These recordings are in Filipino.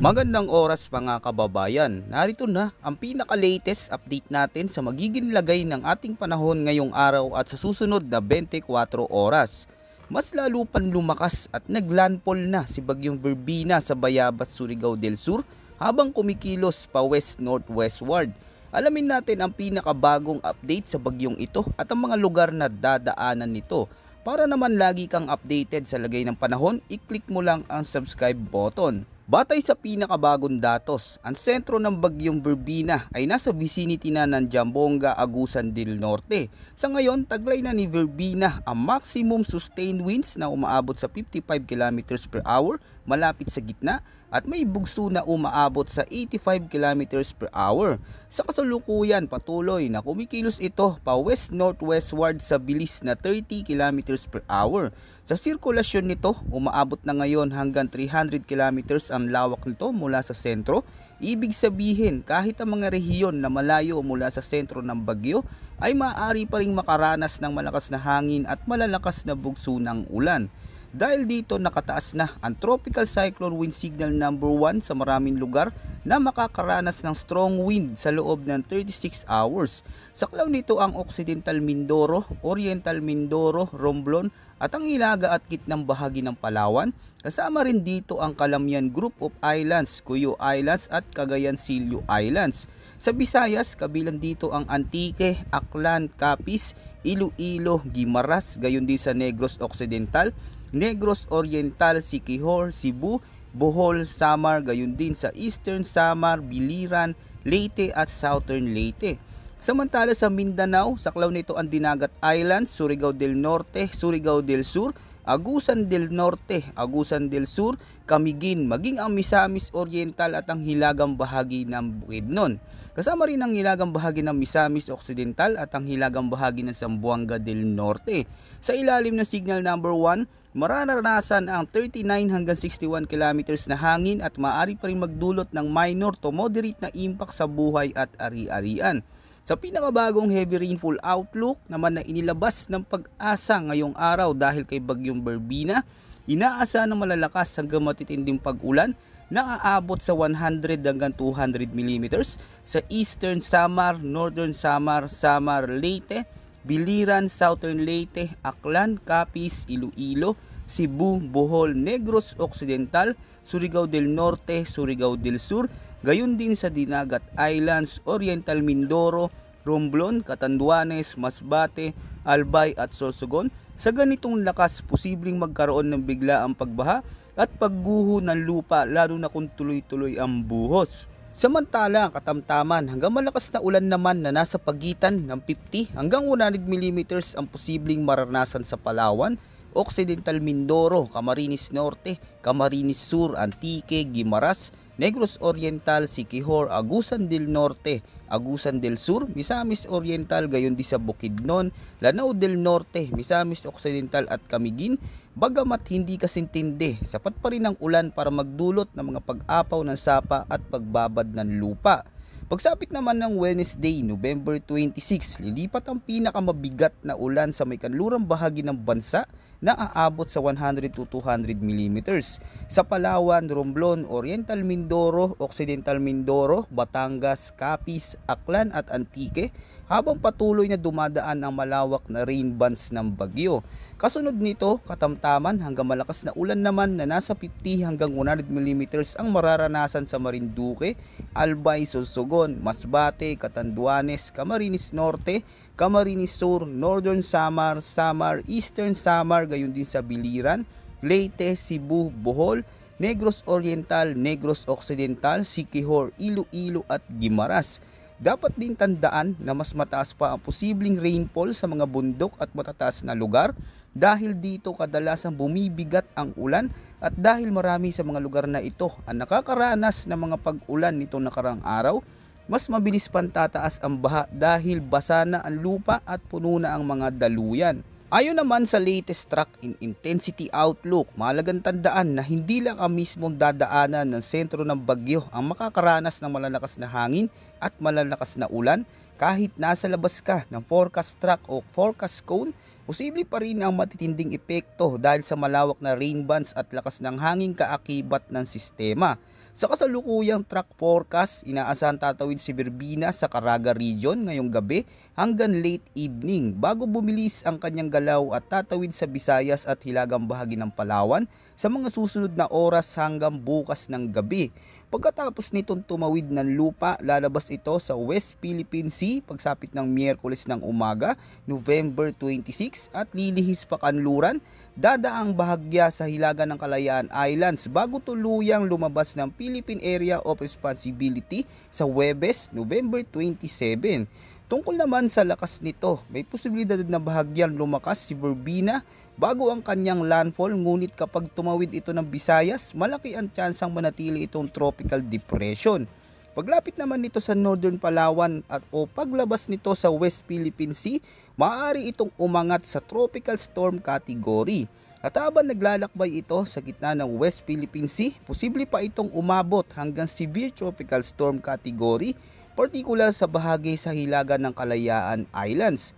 Magandang oras mga kababayan. Narito na ang pinaka-latest update natin sa magiging lagay ng ating panahon ngayong araw at sa susunod na 24 oras. Mas lalo pang lumakas at naglandfall na si Bagyong Verbena sa Bayabas, Surigao del Sur habang kumikilos pa west-northwestward. Alamin natin ang pinakabagong update sa bagyong ito at ang mga lugar na dadaanan nito. Para naman lagi kang updated sa lagay ng panahon, i-click mo lang ang subscribe button. Batay sa pinakabagong datos, ang sentro ng Bagyong Verbena ay nasa vicinity na ng Zamboanga, Agusan del Norte. Sa ngayon, taglay na ni Verbena ang maximum sustained winds na umaabot sa 55 km per hour malapit sa gitna at may bugso na umaabot sa 85 km per hour. Sa kasalukuyan, patuloy na kumikilos ito pa west-northwestward sa bilis na 30 km per hour. Sa sirkulasyon nito, umaabot na ngayon hanggang 300 km ang lawak nito mula sa sentro. Ibig sabihin, kahit ang mga rehiyon na malayo mula sa sentro ng bagyo ay maaari pa ring makaranas ng malakas na hangin at malalakas na bugso ng ulan. Dahil dito nakataas na ang Tropical Cyclone Wind Signal number 1 sa maraming lugar na makakaranas ng strong wind sa loob ng 36 hours. Saklaw nito ang Occidental Mindoro, Oriental Mindoro, Romblon at ang Hilaga at gitnang bahagi ng Palawan. Kasama rin dito ang Calamian Group of Islands, Cuyo Islands at Cagayan Silio Islands. Sa Visayas, kabilang dito ang Antique, Aklan, Capiz, Iloilo, Guimaras, gayon din sa Negros Occidental, Negros Oriental, Siquijor, Cebu, Bohol, Samar, gayon din sa Eastern Samar, Biliran, Leyte at Southern Leyte. Samantala sa Mindanao, saklaw nito ang Dinagat Islands, Surigao del Norte, Surigao del Sur, Agusan del Norte, Agusan del Sur, Camiguin, maging ang Misamis Oriental at ang hilagang bahagi ng Bukidnon. Kasama rin ang hilagang bahagi ng Misamis Occidental at ang hilagang bahagi ng Zamboanga del Norte. Sa ilalim ng signal number 1, mararanasan ang 39 hanggang 61 kilometers na hangin at maaari pa rin magdulot ng minor to moderate na impact sa buhay at ari-arian. Sa pinakabagong heavy rainfall outlook naman na inilabas ng Pag-asa ngayong araw dahil kay Bagyong Verbena, inaasahan ng malalakas hanggang matitinding pag-ulan na aabot sa 100 hanggang 200 mm sa Eastern Samar, Northern Samar, Samar, Leyte, Biliran, Southern Leyte, Aklan, Capiz, Iloilo, Cebu, Bohol, Negros Occidental, Surigao del Norte, Surigao del Sur, gayon din sa Dinagat Islands, Oriental Mindoro, Romblon, Catanduanes, Masbate, Albay at Sorsogon. Sa ganitong lakas, posibleng magkaroon ng biglaang pagbaha at pagguho ng lupa lalo na kung tuloy-tuloy ang buhos. Samantala, katamtaman hanggang malakas na ulan naman na nasa pagitan ng 50 hanggang 100 mm ang posibleng maranasan sa Palawan, Occidental Mindoro, Camarines Norte, Camarines Sur, Antique, Guimaras, Negros Oriental, Siquijor, Agusan del Norte, Agusan del Sur, Misamis Oriental, gayon din sa Bukidnon, Lanao del Norte, Misamis Occidental at Camiguin. Bagamat hindi kasintindi, sapat pa rin ang ulan para magdulot ng mga pag-apaw ng sapa at pagbabad ng lupa. Pagsapit naman ng Wednesday, November 26, lilipat ang pinakamabigat na ulan sa may kanlurang bahagi ng bansa na aabot sa 100 to 200 mm. Sa Palawan, Romblon, Oriental Mindoro, Occidental Mindoro, Batangas, Capiz, Aklan at Antique, habang patuloy na dumadaan ang malawak na rain bands ng bagyo. Kasunod nito, katamtaman hanggang malakas na ulan naman na nasa 50 hanggang 100 mm ang mararanasan sa Marinduque, Albay, Sorsogon, Masbate, Catanduanes, Camarines Norte, Camarines Sur, Northern Samar, Samar, Eastern Samar, gayon din sa Biliran, Leyte, Cebu, Bohol, Negros Oriental, Negros Occidental, Siquijor, Iloilo at Guimaras. Dapat din tandaan na mas mataas pa ang posibleng rainfall sa mga bundok at matataas na lugar dahil dito kadalasang bumibigat ang ulan at dahil marami sa mga lugar na ito ang nakakaranas ng mga pag-ulan nitong nakarang araw, mas mabilis pang tataas ang baha dahil basa na ang lupa at puno na ang mga daluyan. Ayon naman sa latest track in intensity outlook, mahalagang tandaan na hindi lang ang mismong dadaanan ng sentro ng bagyo ang makakaranas ng malalakas na hangin at malalakas na ulan. Kahit nasa labas ka ng forecast track o forecast cone, Posible pa rin ang matitinding epekto dahil sa malawak na rain bands at lakas ng hangin kaakibat ng sistema. Sa kasalukuyang track forecast, inaasahan tatawid si Birbina sa Caraga Region ngayong gabi hanggang late evening bago bumilis ang kanyang galaw at tatawid sa Visayas at hilagang bahagi ng Palawan sa mga susunod na oras hanggang bukas ng gabi. Pagkatapos nitong tumawid ng lupa, lalabas ito sa West Philippine Sea pagsapit ng Miyerkules ng umaga, November 26 at lilihis pa kanluran, dadaang bahagya sa hilaga ng Kalayaan Islands bago tuluyang lumabas ng Philippine Area of Responsibility sa Huwebes, November 27. Tungkol naman sa lakas nito, may posibilidad na bahagyang lumakas si Birbina bago ang kanyang landfall, ngunit kapag tumawid ito ng Visayas, malaki ang tsansang manatili itong tropical depression. Paglapit naman nito sa Northern Palawan at o paglabas nito sa West Philippine Sea, maaari itong umangat sa tropical storm category. At habang naglalakbay ito sa gitna ng West Philippine Sea, posible pa itong umabot hanggang severe tropical storm category, partikular sa bahagi sa hilaga ng Kalayaan Islands.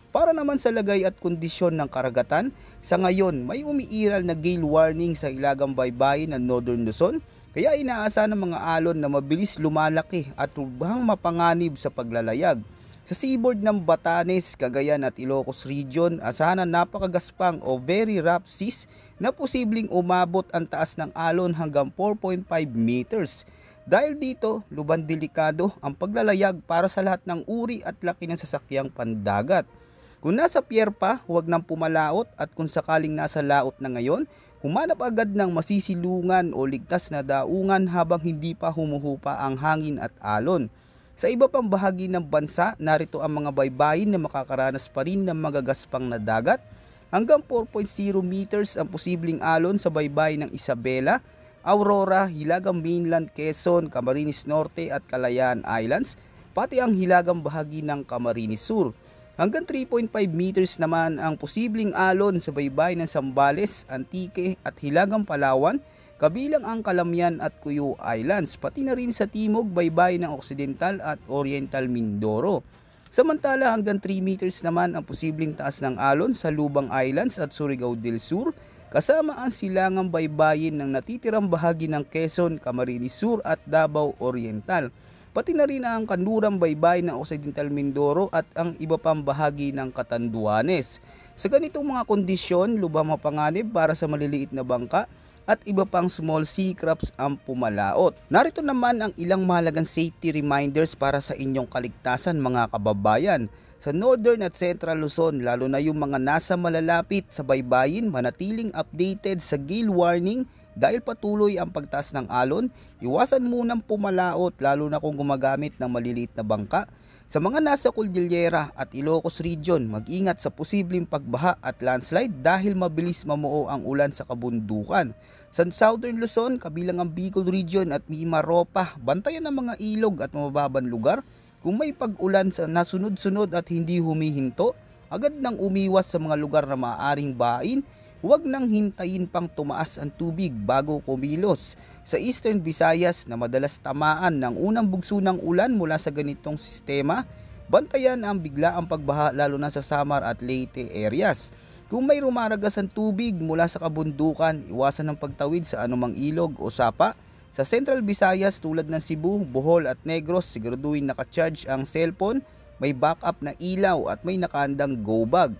Para naman sa lagay at kondisyon ng karagatan, sa ngayon may umiiral na gale warning sa hilagang baybayin ng Northern Luzon, kaya inaasahan ng mga alon na mabilis lumalaki at lubhang mapanganib sa paglalayag. Sa seaboard ng Batanes, Cagayan at Ilocos Region, asahan ang napakagaspang o very rough seas na posibleng umabot ang taas ng alon hanggang 4.5 meters. Dahil dito, lubhang delikado ang paglalayag para sa lahat ng uri at laki ng sasakyang pandagat. Kung nasa pier pa, huwag nang pumalaot at kung sakaling nasa laot na ngayon, humanap agad ng masisilungan o ligtas na daungan habang hindi pa humuhupa ang hangin at alon. Sa iba pang bahagi ng bansa, narito ang mga baybayin na makakaranas pa rin ng magagaspang na dagat. Hanggang 4.0 meters ang posibleng alon sa baybayin ng Isabela, Aurora, hilagang mainland Quezon, Camarines Norte at Kalayaan Islands, pati ang hilagang bahagi ng Camarines Sur. Hanggang 3.5 meters naman ang posibleng alon sa baybayin ng Zambales, Antique at hilagang Palawan, kabilang ang Calamian at Cuyo Islands, pati na rin sa timog baybayin ng Occidental at Oriental Mindoro. Samantala hanggang 3 meters naman ang posibleng taas ng alon sa Lubang Islands at Surigao del Sur, kasama ang silangang baybayin ng natitirang bahagi ng Quezon, Camarines Sur at Davao Oriental, pati na rin ang kanlurang baybayin ng Occidental Mindoro at ang iba pang bahagi ng Catanduanes. Sa ganitong mga kondisyon, lubhang mapanganib para sa maliliit na bangka at iba pang small sea crabs ang pumalaot. Narito naman ang ilang mahalagang safety reminders para sa inyong kaligtasan mga kababayan. Sa Northern at Central Luzon, lalo na yung mga nasa malalapit sa baybayin, manatiling updated sa gale warning dahil patuloy ang pagtaas ng alon. Iwasan munang pumalaot lalo na kung gumagamit ng maliliit na bangka. Sa mga nasa Cordillera at Ilocos Region, mag-ingat sa posibleng pagbaha at landslide dahil mabilis mamuo ang ulan sa kabundukan. Sa Southern Luzon, kabilang ang Bicol Region at Mimaropa, bantayan ang mga ilog at mababang lugar. Kung may pag-ulan sa nasunod-sunod at hindi humihinto, agad nang umiwas sa mga lugar na maaaring bahain. Huwag nang hintayin pang tumaas ang tubig bago kumilos. Sa Eastern Visayas na madalas tamaan ng unang bugso ng ulan mula sa ganitong sistema, bantayan ang biglaang pagbaha lalo na sa Samar at Leyte areas. Kung may rumaragas ang tubig mula sa kabundukan, iwasan ang pagtawid sa anumang ilog o sapa. Sa Central Visayas tulad ng Cebu, Bohol at Negros, siguraduhin naka-charge ang cellphone, may backup na ilaw at may nakahandang go bag.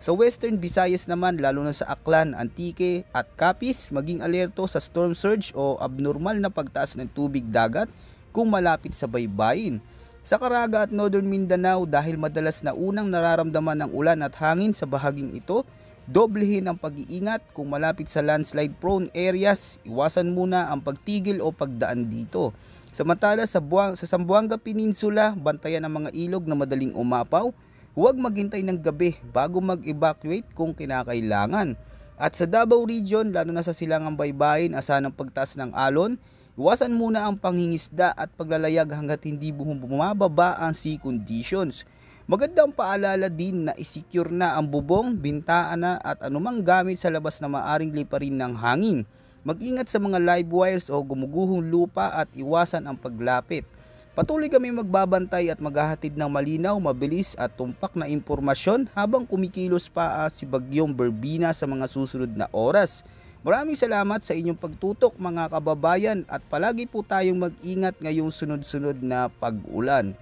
Sa Western Visayas naman, lalo na sa Aklan, Antique at Capiz, maging alerto sa storm surge o abnormal na pagtaas ng tubig dagat kung malapit sa baybayin. Sa Caraga at Northern Mindanao, dahil madalas na unang nararamdaman ng ulan at hangin sa bahaging ito, doblehin ang pag-iingat kung malapit sa landslide prone areas, iwasan muna ang pagtigil o pagdaan dito. Samantala sa Zamboanga Peninsula, bantayan ang mga ilog na madaling umapaw. Huwag maghintay ng gabi bago mag-evacuate kung kinakailangan. At sa Davao Region, lalo na sa silangang baybayin, asahan ang pagtaas ng alon. Iwasan muna ang panghingisda at paglalayag hanggat hindi bumababa ang sea conditions. Magandang paalala din na isecure na ang bubong, bintana at anumang gamit sa labas na maaring liparin ng hangin. Mag-ingat sa mga live wires o gumuguhong lupa at iwasan ang paglapit. Patuloy kami magbabantay at maghahatid ng malinaw, mabilis at tumpak na impormasyon habang kumikilos pa si Bagyong Berbina sa mga susunod na oras. Maraming salamat sa inyong pagtutok mga kababayan at palagi po tayong mag-ingat ngayong sunod-sunod na pag-ulan.